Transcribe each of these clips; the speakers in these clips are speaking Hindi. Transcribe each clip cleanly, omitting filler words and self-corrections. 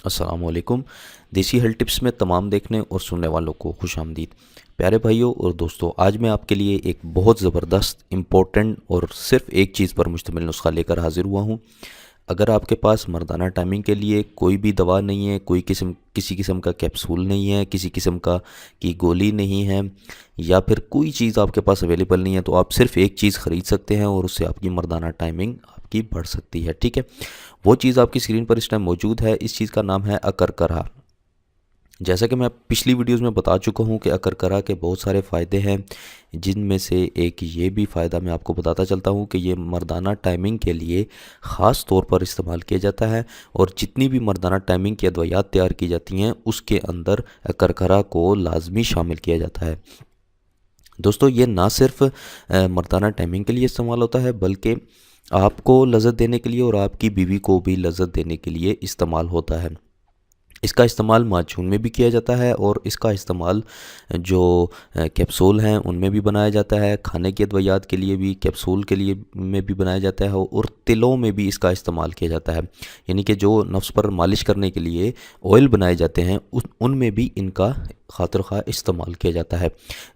अस्सलामुअलैकुम। देसी हेल्थ टिप्स में तमाम देखने और सुनने वालों को खुश आमदीद। प्यारे भाइयों और दोस्तों, आज मैं आपके लिए एक बहुत ज़बरदस्त इम्पोर्टेंट और सिर्फ एक चीज़ पर मुश्तमिल नुस्खा लेकर हाजिर हुआ हूँ। अगर आपके पास मर्दाना टाइमिंग के लिए कोई भी दवा नहीं है, किसी किस्म का कैप्सूल नहीं है, किसी किस्म का की गोली नहीं है, या फिर कोई चीज़ आपके पास अवेलेबल नहीं है, तो आप सिर्फ एक चीज़ ख़रीद सकते हैं और उससे आपकी मर्दाना टाइमिंग आपकी बढ़ सकती है। ठीक है, वो चीज़ आपकी स्क्रीन पर इस टाइम मौजूद है। इस चीज़ का नाम है अकरकरा। जैसा कि मैं पिछली वीडियोस में बता चुका हूं कि अकरकरा के बहुत सारे फ़ायदे हैं, जिनमें से एक ये भी फ़ायदा मैं आपको बताता चलता हूं कि ये मर्दाना टाइमिंग के लिए ख़ास तौर पर इस्तेमाल किया जाता है। और जितनी भी मर्दाना टाइमिंग की अद्वियात तैयार की जाती हैं उसके अंदर अकरकरा को लाजमी शामिल किया जाता है। दोस्तों, ये ना सिर्फ मर्दाना टाइमिंग के लिए इस्तेमाल होता है, बल्कि आपको लज़्ज़त देने के लिए और आपकी बीवी को भी लज़्ज़त देने के लिए इस्तेमाल होता है। इसका इस्तेमाल माजून में भी किया जाता है और इसका इस्तेमाल जो कैप्सूल हैं उनमें भी बनाया जाता है। खाने की अद्वियात के लिए भी, कैप्सूल के लिए में भी बनाया जाता है और तिलों में भी इसका इस्तेमाल किया जाता है। यानी कि जो नफ्स पर मालिश करने के लिए ऑयल बनाए जाते हैं उनमें भी इनका खातिर खा इस्तेमाल किया जाता है।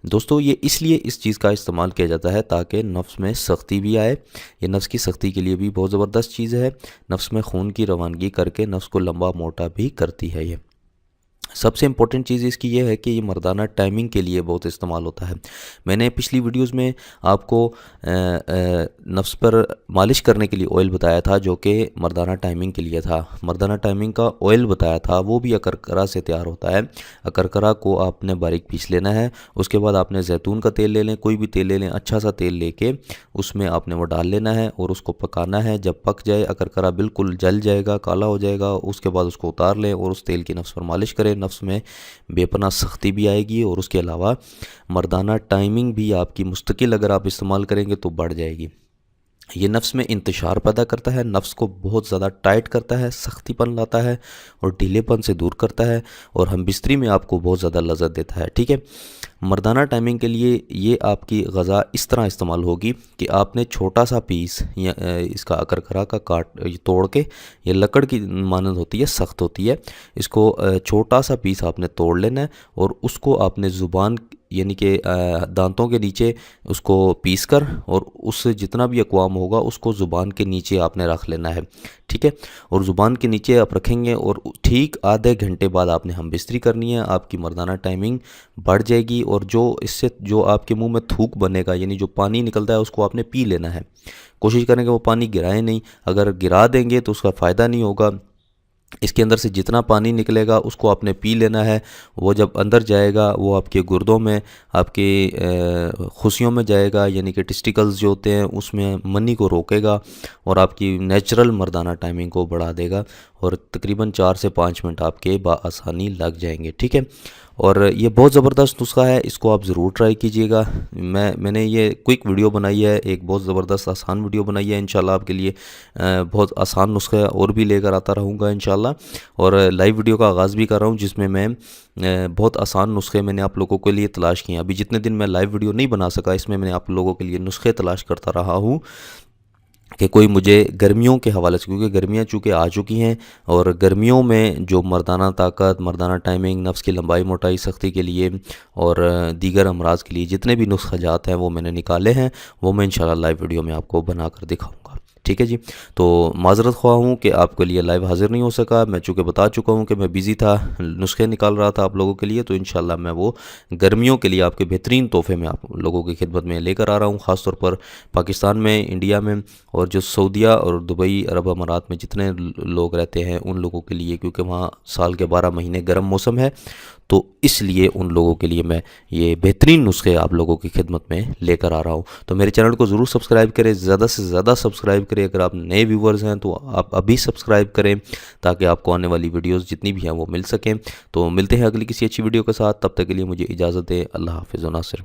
दोस्तों, ये इसलिए इस चीज़ का इस्तेमाल किया जाता है ताकि नफ्स में सख्ती भी आए। ये नफ्स की सख्ती के लिए भी बहुत ज़बरदस्त चीज़ है। नफ्स में खून की रवानगी करके नफ्स को लंबा मोटा भी करती है। ये सबसे इम्पोर्टेंट चीज़ इसकी ये है कि ये मर्दाना टाइमिंग के लिए बहुत इस्तेमाल होता है। मैंने पिछली वीडियोस में आपको नफ्स पर मालिश करने के लिए ऑयल बताया था, जो कि मर्दाना टाइमिंग के लिए था। मर्दाना टाइमिंग का ऑयल बताया था, वो भी अकरकरा से तैयार होता है। अकरकरा को आपने बारीक पीस लेना है। उसके बाद आपने जैतून का तेल ले लें, कोई भी तेल ले लें, अच्छा सा तेल लेके उसमें आपने वो डाल लेना है और उसको पकाना है। जब पक जाए, अकरकरा बिल्कुल जल जाएगा, काला हो जाएगा, उसके बाद उसको उतार लें और उस तेल की नफ्स पर मालिश करें। नफ्स में बेपनाह सख्ती भी आएगी और उसके अलावा मर्दाना टाइमिंग भी आपकी मुस्तकिल अगर आप इस्तेमाल करेंगे तो बढ़ जाएगी। ये नफ्स में इंतशार पैदा करता है, नफ्स को बहुत ज़्यादा टाइट करता है, सख्तीपन लाता है और ढीलेपन से दूर करता है और हम बिस्तरी में आपको बहुत ज़्यादा लज़्ज़त देता है। ठीक है, मर्दाना टाइमिंग के लिए ये आपकी ग़ज़ा इस तरह इस्तेमाल होगी कि आपने छोटा सा पीस या इसका अकरकरा का तोड़ के, ये लकड़ की मानंद होती है, सख्त होती है, इसको छोटा सा पीस आपने तोड़ लेना है और उसको आपने ज़ुबान यानी कि दांतों के नीचे उसको पीस कर और उससे जितना भी अक़वाम होगा उसको ज़ुबान के नीचे आपने रख लेना है। ठीक है, और ज़ुबान के नीचे आप रखेंगे और ठीक आधे घंटे बाद आपने हम बिस्तरी करनी है। आपकी मर्दाना टाइमिंग बढ़ जाएगी और इससे जो आपके मुंह में थूक बनेगा, यानी जो पानी निकलता है, उसको आपने पी लेना है। कोशिश करें कि वो पानी गिराएं नहीं। अगर गिरा देंगे तो उसका फ़ायदा नहीं होगा। इसके अंदर से जितना पानी निकलेगा उसको आपने पी लेना है। वो जब अंदर जाएगा वो आपके गुर्दों में, आपके खुशियों में जाएगा, यानी कि टेस्टिकल्स जो होते हैं उसमें मनी को रोकेगा और आपकी नेचुरल मर्दाना टाइमिंग को बढ़ा देगा और तकरीबन 4 से 5 मिनट आपके बाआसानी लग जाएंगे। ठीक है, और ये बहुत ज़बरदस्त नुस्खा है, इसको आप ज़रूर ट्राई कीजिएगा। मैंने ये क्विक वीडियो बनाई है, एक बहुत ज़बरदस्त आसान वीडियो बनाई है। इंशाल्लाह आपके लिए बहुत आसान नुस्खा और भी लेकर आता रहूँगा इंशाल्लाह। और लाइव वीडियो का आगाज़ भी कर रहा हूँ जिसमें मैं बहुत आसान नुस्खे मैंने आप लोगों के लिए तलाश किए हैं। अभी जितने दिन मैं लाइव वीडियो नहीं बना सका, इसमें मैंने आप लोगों के लिए नुस्खे तलाश करता रहा हूँ कि कोई मुझे गर्मियों के हवाले से, क्योंकि गर्मियाँ चूँकि आ चुकी हैं और गर्मियों में जो मर्दाना ताकत, मर्दाना टाइमिंग, नफ्स की लंबाई मोटाई सख्ती के लिए और दीगर अमराज के लिए जितने भी नुस्ख़ाजात हैं वो मैंने निकाले हैं, वो मैं इंशाल्लाह लाइव वीडियो में आपको बना कर दिखाऊँगा। ठीक है जी, तो माज़रत ख्वाह हूँ कि आपके लिए लाइव हाज़िर नहीं हो सका। मैं चूँकि बता चुका हूँ कि मैं बिज़ी था, नुस्खे निकाल रहा था आप लोगों के लिए, तो इंशाल्लाह मैं वो गर्मियों के लिए आपके बेहतरीन तोहफ़े में आप लोगों की खिदमत में लेकर आ रहा हूँ। ख़ास तौर पर पाकिस्तान में, इंडिया में और जो सऊदीया और दुबई, अरब अमारात में जितने लोग रहते हैं उन लोगों के लिए, क्योंकि वहाँ साल के 12 महीने गर्म मौसम है, तो इसलिए उन लोगों के लिए मैं ये बेहतरीन नुस्खे आप लोगों की खिदमत में लेकर आ रहा हूँ। तो मेरे चैनल को ज़रूर सब्सक्राइब करें, ज़्यादा से ज़्यादा सब्सक्राइब करें। अगर आप नए व्यूवर्स हैं तो आप अभी सब्सक्राइब करें ताकि आपको आने वाली वीडियोस जितनी भी हैं वो मिल सकें। तो मिलते हैं अगली किसी अच्छी वीडियो के साथ, तब तक के लिए मुझे इजाज़त दें। अल्लाह हाफ़िज़ व नासिर।